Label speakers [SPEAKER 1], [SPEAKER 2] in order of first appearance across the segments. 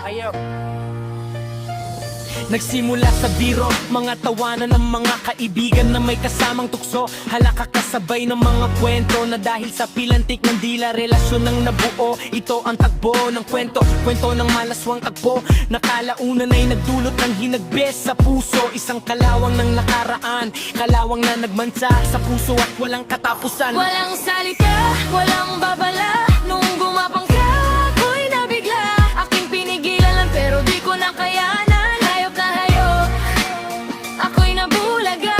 [SPEAKER 1] Ayaw. Nagsimula sa biro, mga tawanan ng mga kaibigan na may kasamang tukso. Halaka kasabay ng mga kwento na dahil sa pilantik ng dila, relasyon ng nabuo. Ito ang tagbo ng kwento, kwento ng malaswang tagpo. Nakalaunan ay nagdulot ng hinagbes sa puso. Isang kalawang ng nakaraan, kalawang na nagmansa sa puso at walang katapusan.
[SPEAKER 2] Walang salita, walang babala. Nung gumapang ka, ako'y nabigla. Aking pinigilan lang pero di ko na kayanan. Hayop na hayop, ako'y nabulaga.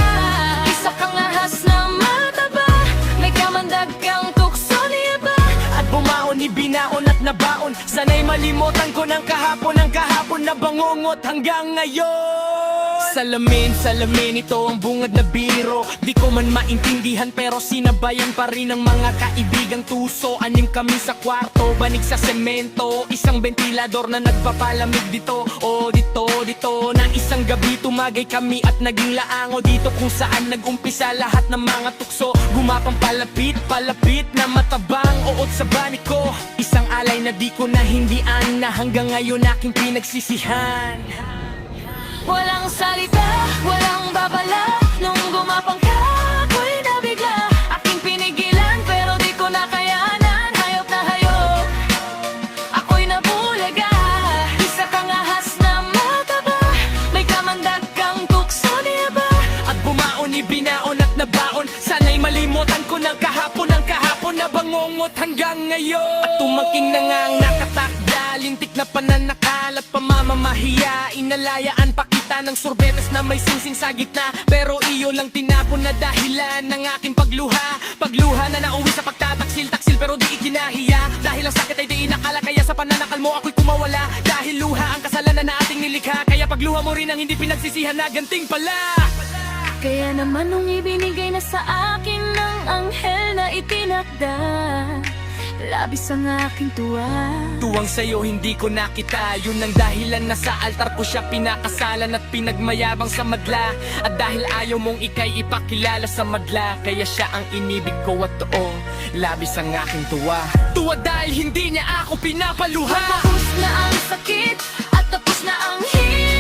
[SPEAKER 2] Isa kang ahas na mataba, may kamandag kang tukso niya ba?
[SPEAKER 1] At bumaon, ibinaon at nabaon. Sana'y malimutan ko ng kahapon, ang kahapon na bangungot hanggang ngayon. Salamin, salamin, ito ang bungad na biro. Di ko man maintindihan pero sinabayan pa rin ng mga kaibigang tuso. Anim kami sa kwarto, banig sa semento. Isang ventilador na nagpapalamig dito, o dito, dito. Nang isang gabi tumagay kami at naging laango dito, kung saan nagumpisa lahat ng mga tukso. Gumapang palapit, palapit na matabang uod sa bani ko. Isang alay na di ko nahindian, na hanggang ngayon aking pinagsisihan.
[SPEAKER 2] Walang salita, walang babala. Nung gumapang ka, ako'y nabigla. Aking pinigilan pero di ko na kayanan. Hayop na hayop, ako'y nabulaga. Isa kang ahas na mataba, may kamandag kang tukso niya ba?
[SPEAKER 1] At bumaon, ibinaon at nabaon. Sana'y malimutan ko ng kahapon, ang kahapon na bangungot hanggang ngayon. At tumaking na nga ang nakatakda, lintik na pananakal at pamamamahiya. Inalayaan pa kita ng sorbetes na may singsing sa gitna, pero iyo lang tinapon na dahilan ng aking pagluha. Pagluha na nauwi sa pagtataksil-taksil pero di ikinahiya. Dahil ang sakit ay di inakala, kaya sa pananakal mo ako'y kumawala. Dahil luha ang kasalanan na ating nilikha, kaya pagluha mo rin ang hindi pinagsisihan na ganting pala.
[SPEAKER 2] Kaya naman nung ibinigay na sa akin ng anghel na itinakda, labis ang aking tuwa.
[SPEAKER 1] Tuwang sa'yo hindi ko nakita, yun ang dahilan na sa altar ko siya pinakasalan at pinagmayabang sa madla. At dahil ayaw mong ikay ipakilala sa madla, kaya siya ang inibig ko at toong labis ang aking tuwa. Tuwa dahil hindi niya ako pinapaluha.
[SPEAKER 2] Tapos na ang sakit at tapos na ang hirap.